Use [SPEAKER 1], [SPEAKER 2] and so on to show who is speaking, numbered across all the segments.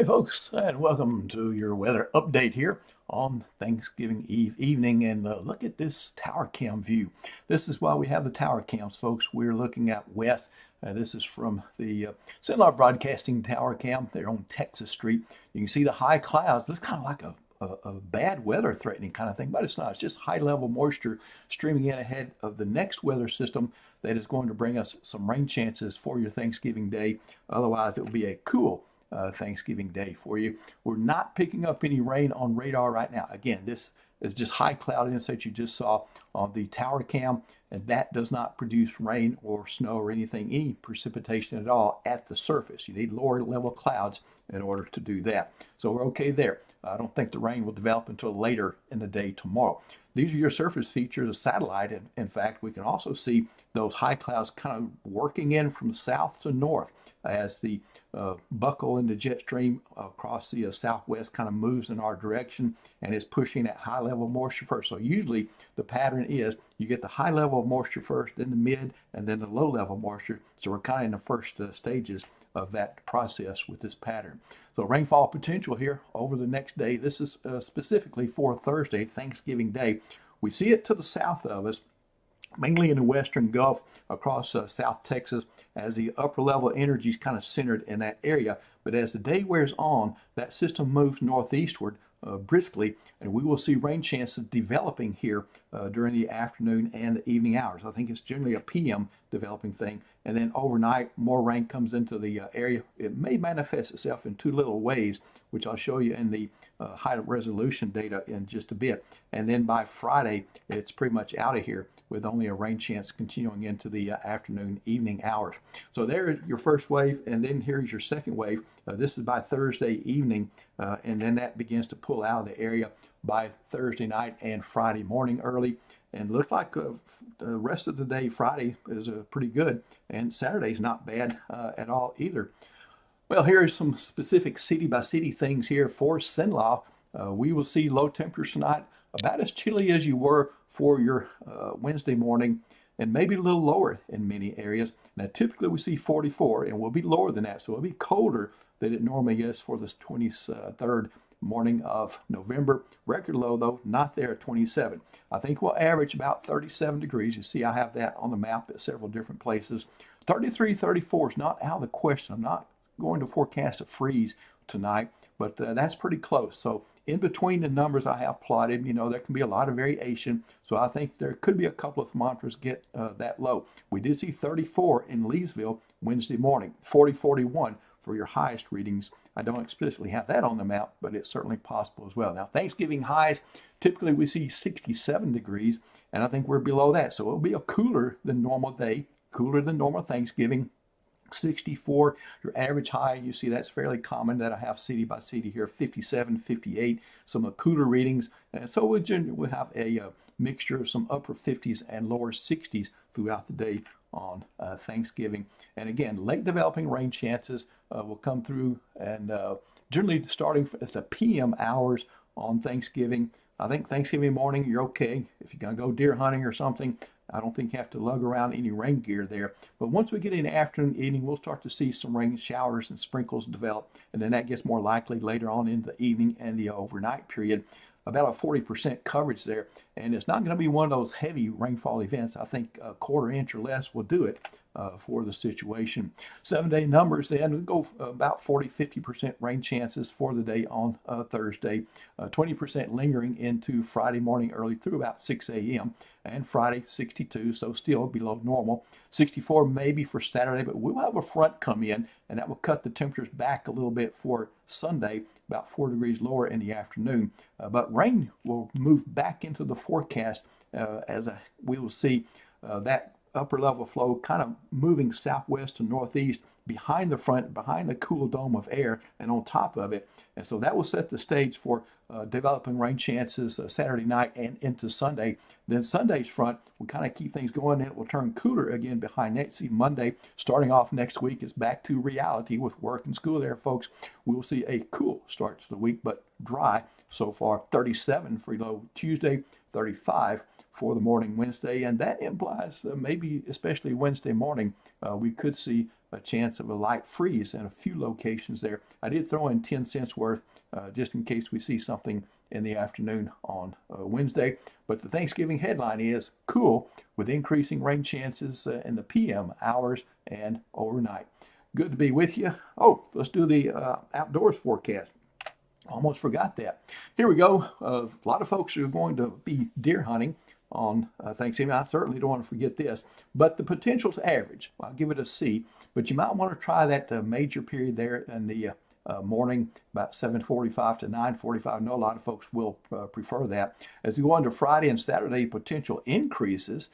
[SPEAKER 1] Hey folks, and welcome to your weather update here on Thanksgiving Eve evening. And look at this tower cam view. This is why we have the tower cams, folks. We're looking at west. This is from the Cenlar Broadcasting tower cam. They're on Texas Street. You can see the high clouds. Looks kind of like a bad weather threatening kind of thing, but it's not. It's just high level moisture streaming in ahead of the next weather system that is going to bring us some rain chances for your Thanksgiving day. Otherwise, it will be a cool Thanksgiving Day for you. We're not picking up any rain on radar right now. Again, this is just high cloudiness that you just saw on the tower cam, and that does not produce rain or snow or anything, any precipitation at all at the surface. You need lower level clouds in order to do that. So we're okay there. I don't think the rain will develop until later in the day tomorrow. These are your surface features of satellite. And in fact, we can also see those high clouds kind of working in from south to north as the buckle in the jet stream across the southwest kind of moves in our direction and is pushing that high level moisture first. So usually the pattern is you get the high level of moisture first, then the mid, and then the low level moisture. So we're kind of in the first stages of that process with this pattern. So rainfall potential here over the next day. This is specifically for Thursday, Thanksgiving Day. We see it to the south of us, mainly in the western Gulf across South Texas, as the upper level energy is kind of centered in that area. But as the day wears on, that system moves northeastward briskly, and we will see rain chances developing here during the afternoon and the evening hours. I think it's generally a PM developing thing, and then overnight more rain comes into the area. It may manifest itself in two little waves, which I'll show you in the high resolution data in just a bit. And then by Friday, it's pretty much out of here with only a rain chance continuing into the afternoon, evening hours. So there's your first wave, and then here's your second wave. This is by Thursday evening, and then that begins to pull out of the area by Thursday night and Friday morning early. And looks like the rest of the day, Friday is pretty good, and Saturday's not bad at all either. Well, here are some specific city by city things here for Cenlar. We will see low temperatures tonight, about as chilly as you were for your Wednesday morning, and maybe a little lower in many areas. Now, typically we see 44, and we'll be lower than that, so it'll be colder than it normally is for this 23rd morning of November. Record low, though, not there at 27. I think we'll average about 37 degrees. You see I have that on the map at several different places. 33, 34 is not out of the question. I'm not going to forecast a freeze tonight, but that's pretty close. So in between the numbers I have plotted, there can be a lot of variation. So I think there could be a couple of thermometers get that low. We did see 34 in Leesville Wednesday morning, 40, 41 for your highest readings. I don't explicitly have that on the map, but it's certainly possible as well. Now, Thanksgiving highs, typically we see 67 degrees, and I think we're below that. So it'll be a cooler than normal day, cooler than normal Thanksgiving. 64, your average high, you see that's fairly common that I have city by city here, 57, 58, some of the cooler readings. And so we'll have a mixture of some upper 50s and lower 60s throughout the day on Thanksgiving. And again, late developing rain chances will come through, and generally starting at the PM hours on Thanksgiving. I think Thanksgiving morning, you're okay. If you're going to go deer hunting or something, I don't think you have to lug around any rain gear there. But once we get in the afternoon, evening, we'll start to see some rain showers and sprinkles develop. And then that gets more likely later on in the evening and the overnight period. About a 40% coverage there. And it's not going to be one of those heavy rainfall events. I think a quarter inch or less will do it for the situation. 7-day numbers then, we go about 40-50% rain chances for the day on Thursday. 20% lingering into Friday morning early through about 6 a.m. And Friday 62, so still below normal. 64 maybe for Saturday, but we'll have a front come in, and that will cut the temperatures back a little bit for Sunday, about 4 degrees lower in the afternoon. But rain will move back into the forecast as we will see that upper level flow kind of moving southwest to northeast behind the front, behind the cool dome of air and on top of it. And so that will set the stage for developing rain chances Saturday night and into Sunday. Then Sunday's front will kind of keep things going, and it will turn cooler again behind next. See, Monday, starting off next week, is back to reality with work and school there, folks. We will see a cool start to the week, but dry so far. 37 for low Tuesday, 35 for the morning Wednesday, and that implies maybe especially Wednesday morning we could see a chance of a light freeze in a few locations there. I did throw in 10 cents worth just in case we see something in the afternoon on Wednesday. But the Thanksgiving headline is cool with increasing rain chances in the PM hours and overnight. Good to be with you. Oh, let's do the outdoors forecast. Almost forgot that. Here we go. A lot of folks are going to be deer hunting on Thanksgiving. I certainly don't want to forget this, but the potential's average. I'll give it a C, but you might want to try that major period there in the morning, about 7:45 to 9:45. I know a lot of folks will prefer that. As we go on to Friday and Saturday, potential increases.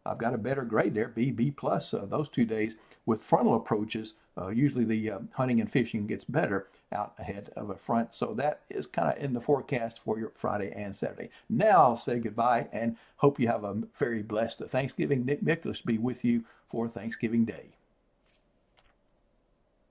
[SPEAKER 1] I've got a better grade there, B plus, those 2 days. With frontal approaches, usually the hunting and fishing gets better out ahead of a front. So that is kind of in the forecast for your Friday and Saturday. Now I'll say goodbye and hope you have a very blessed Thanksgiving. Nick Miklas be with you for Thanksgiving Day.